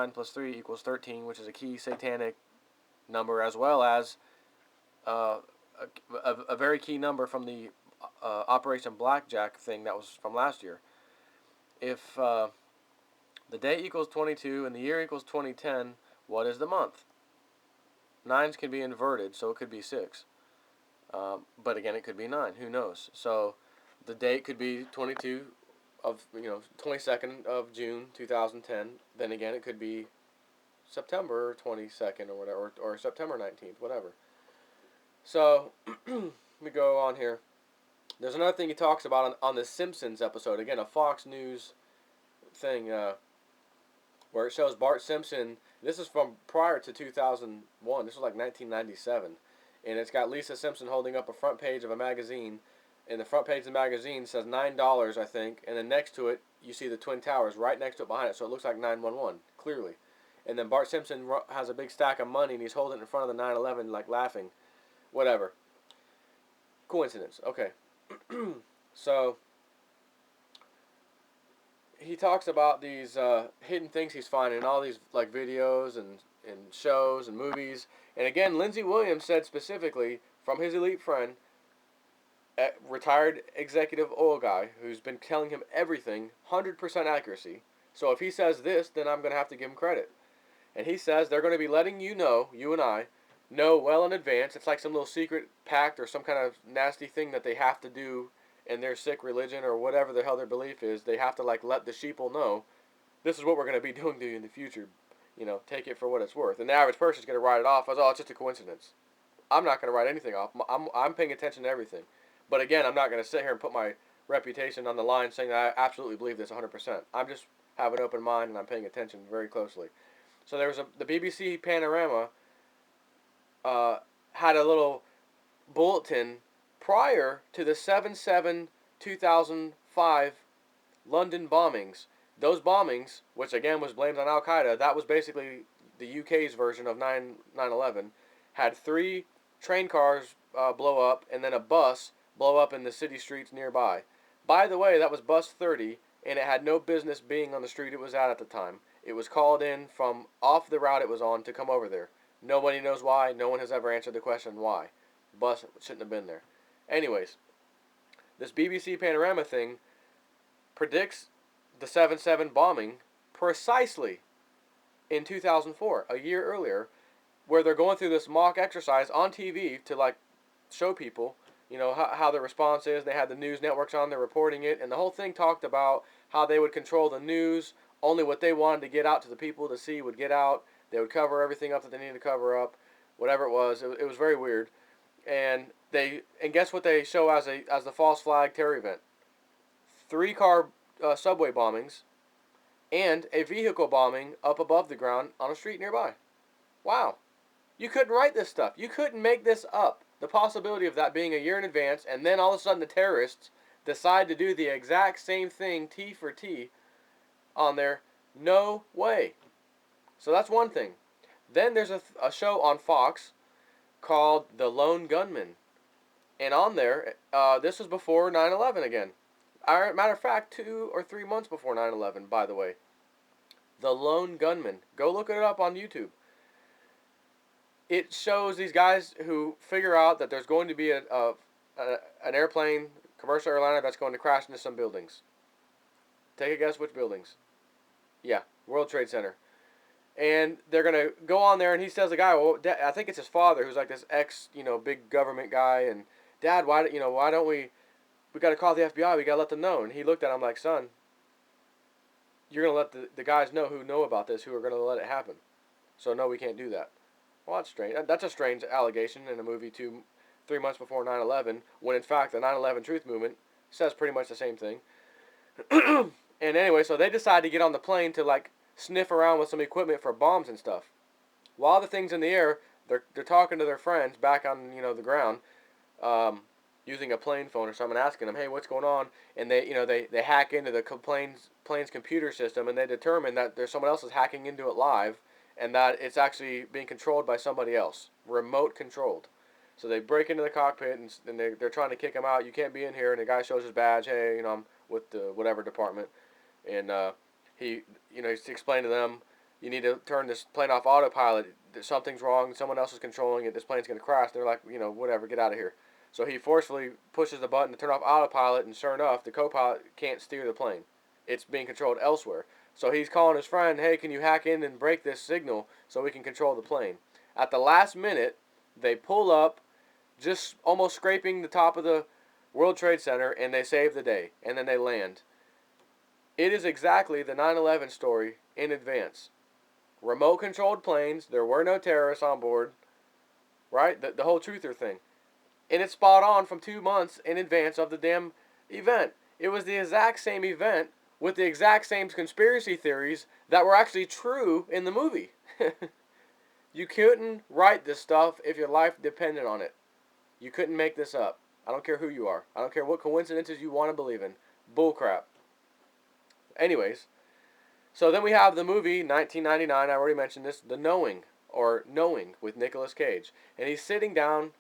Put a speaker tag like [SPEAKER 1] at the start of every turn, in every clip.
[SPEAKER 1] 9 plus 3 equals 13, which is a key satanic number, as well as uh, a very key number from the Operation Blackjack thing that was from last year. If the day equals 22 and the year equals 2010, what is the month? Nines can be inverted, so it could be 6. But again, it could be 9. Who knows? So the date could be 22nd of June 2010. Then again, it could be September 22nd or whatever, or September 19th, whatever. So we go on here. There's another thing he talks about on the Simpsons episode. Again, a Fox News thing where it shows Bart Simpson. This is from prior to 2001. This was like 1997. And it's got Lisa Simpson holding up a front page of a magazine. And the front page of the magazine says $9, I think. And then next to it, you see the Twin Towers right next to it behind it. So it looks like 911, clearly. And then Bart Simpson has a big stack of money, and he's holding it in front of the 911, like laughing. Whatever. Coincidence. Okay. So he talks about these hidden things he's finding in all these like videos and shows and movies. And again, Lindsey Williams said specifically from his elite friend, a retired executive oil guy who's been telling him everything, 100% accuracy. So if he says this, then I'm going to have to give him credit. And he says they're going to be letting you know, you and I, know well in advance. It's like some little secret pact or some kind of nasty thing that they have to do in their sick religion or whatever the hell their belief is. They have to like let the sheeple know this is what we're going to be doing to you in the future. You know, take it for what it's worth. And the average person is going to write it off as, oh, it's just a coincidence. I'm not going to write anything off. I'm paying attention to everything. But again, I'm not going to sit here and put my reputation on the line saying that I absolutely believe this 100%. I'm just have an open mind and I'm paying attention very closely. So there was the BBC Panorama had a little bulletin prior to the 7/7/2005 London bombings. Those bombings, which again was blamed on Al Qaeda, that was basically the UK's version of 9/11, had 3 train cars blow up and then a bus blow up in the city streets nearby. By the way, that was bus 30, and it had no business being on the street it was at the time. It was called in from off the route it was on to come over there. Nobody knows why. No one has ever answered the question why. Bus shouldn't have been there. Anyways, this BBC Panorama thing predicts the 7/7 bombing precisely in 2004, a year earlier, where they're going through this mock exercise on TV to like show people, you know, how the response is. They had the news networks on, they're reporting it, and the whole thing talked about how they would control the news. Only what they wanted to get out to the people to see would get out. They would cover everything up that they needed to cover up, whatever it was. It was very weird. And guess what they show as the false flag terror event? 3 car subway bombings and a vehicle bombing up above the ground on a street nearby. Wow. You couldn't write this stuff. You couldn't make this up. The possibility of that being a year in advance, and then all of a sudden the terrorists decide to do the exact same thing, T for T, on there. No way. So that's one thing. Then there's a show on Fox called The Lone Gunman. And on there, this was before 9/11 again. Matter of fact, 2 or 3 months before 9/11, by the way. The Lone Gunman. Go look it up on YouTube. It shows these guys who figure out that there's going to be an airplane, commercial airliner, that's going to crash into some buildings. Take a guess which buildings. Yeah, World Trade Center. And they're going to go on there, and he tells the guy, well, I think it's his father, who's like this big government guy, and, Dad, why don't we got to call the FBI, we got to let them know. And he looked at him like, son, you're going to let the guys know who know about this, who are going to let it happen. So, no, we can't do that. Well, that's strange. That's a strange allegation in a movie 3 months before 9/11, when in fact the 9/11 Truth Movement says pretty much the same thing. And anyway, so they decide to get on the plane to like sniff around with some equipment for bombs and stuff. While the thing's in the air, they're talking to their friends back on the ground, using a plane phone or something, asking them, hey, what's going on? And they hack into the plane's computer system, and they determine that there's someone else is hacking into it live, and that it's actually being controlled by somebody else, remote controlled. So they break into the cockpit, and they're trying to kick him out. You can't be in here. And the guy shows his badge. Hey, I'm with the whatever department. And he's explaining to them you need to turn this plane off autopilot. Something's wrong. Someone else is controlling it. This plane's going to crash. They're like, whatever, get out of here. So he forcefully pushes the button to turn off autopilot, and sure enough, the co-pilot can't steer the plane. It's being controlled elsewhere. So he's calling his friend, hey, can you hack in and break this signal so we can control the plane? At the last minute, they pull up, just almost scraping the top of the World Trade Center, and they save the day. And then they land. It is exactly the 9/11 story in advance. Remote controlled planes, there were no terrorists on board, right? The whole truther thing. And it's spot on from 2 months in advance of the damn event. It was the exact same event with the exact same conspiracy theories that were actually true in the movie. You couldn't write this stuff if your life depended on it. You couldn't make this up. I don't care who you are. I don't care what coincidences you want to believe in. Bullcrap. Anyways, so then we have the movie 1999. I already mentioned this, The Knowing, or Knowing, with Nicolas Cage, and he's sitting down.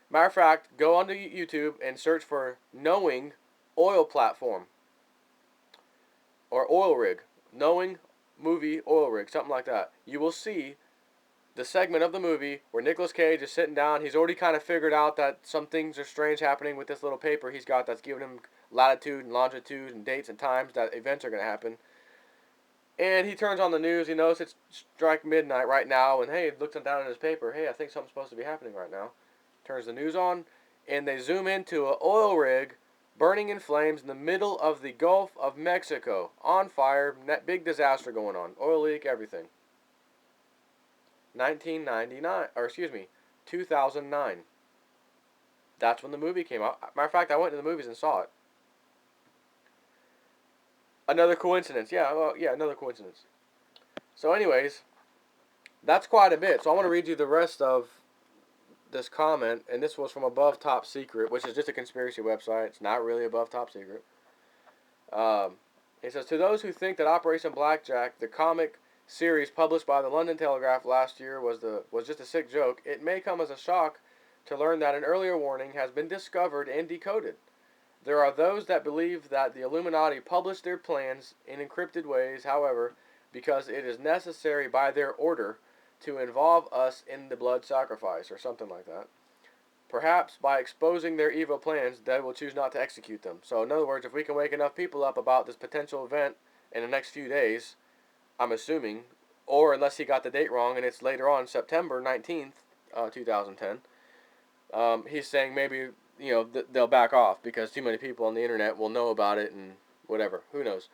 [SPEAKER 1] Matter of fact, go onto YouTube and search for Knowing oil platform or oil rig. Knowing movie oil rig, something like that. You will see the segment of the movie where Nicolas Cage is sitting down. He's already kind of figured out that some things are strange happening with this little paper he's got that's giving him latitude and longitude and dates and times that events are going to happen. And he turns on the news. He knows it's strike midnight right now. And hey, looks down at his paper. Hey, I think something's supposed to be happening right now. Turns the news on, and they zoom into an oil rig burning in flames in the middle of the Gulf of Mexico. On fire. Big disaster going on. Oil leak, everything. 2009. That's when the movie came out. Matter of fact, I went to the movies and saw it. Another coincidence. Another coincidence. So anyways, that's quite a bit. So I want to read you the rest of this comment, and this was from Above Top Secret, which is just a conspiracy website. It's not really Above Top Secret. It says, to those who think that Operation Blackjack, the comic series published by the London Telegraph last year, was just a sick joke, it may come as a shock to learn that an earlier warning has been discovered and decoded. There are those that believe that the Illuminati published their plans in encrypted ways, however, because it is necessary by their order to involve us in the blood sacrifice, or something like that. Perhaps by exposing their evil plans, they will choose not to execute them. So in other words, if we can wake enough people up about this potential event in the next few days, I'm assuming, or unless he got the date wrong and it's later on, September 19th, 2010, he's saying maybe, they'll back off because too many people on the internet will know about it and whatever. Who knows?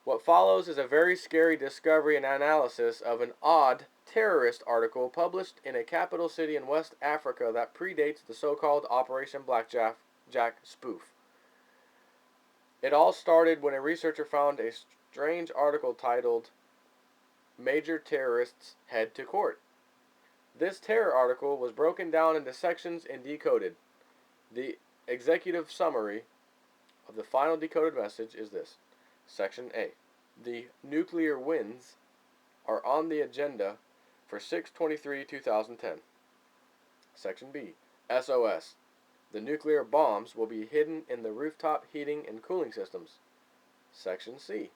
[SPEAKER 1] What follows is a very scary discovery and analysis of an odd terrorist article published in a capital city in West Africa that predates the so-called Operation Blackjack spoof. It all started when a researcher found a strange article titled Major Terrorists Head to Court. This terror article was broken down into sections and decoded. The executive summary of the final decoded message is this. Section A. The nuclear winds are on the agenda for 6/23/2010. Section B. SOS. The nuclear bombs will be hidden in the rooftop heating and cooling systems. Section C.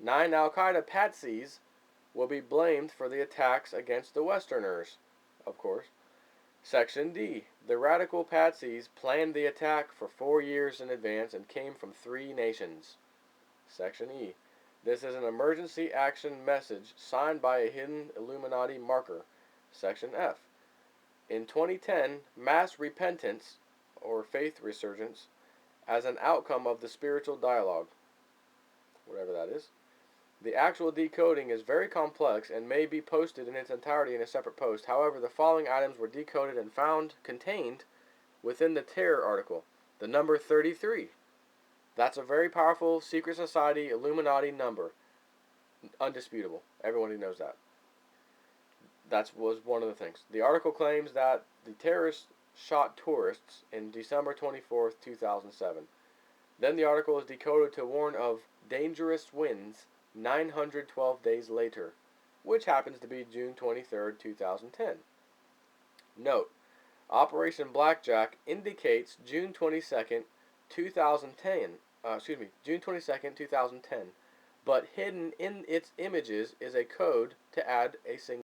[SPEAKER 1] 9 Al-Qaeda patsies will be blamed for the attacks against the Westerners, of course. Section D. The radical patsies planned the attack for 4 years in advance and came from 3 nations. Section E. This is an emergency action message signed by a hidden Illuminati marker. Section F. In 2010, mass repentance, or faith resurgence, as an outcome of the spiritual dialogue. Whatever that is. The actual decoding is very complex and may be posted in its entirety in a separate post. However, the following items were decoded and found contained within the terror article. The number 33. That's a very powerful secret society Illuminati number. Undisputable. Everybody knows that. That was one of the things. The article claims that the terrorists shot tourists in December 24th, 2007. Then the article is decoded to warn of dangerous winds 912 days later, which happens to be June 23rd, 2010. Note, Operation Blackjack indicates June 22nd, 2010, but hidden in its images is a code to add a single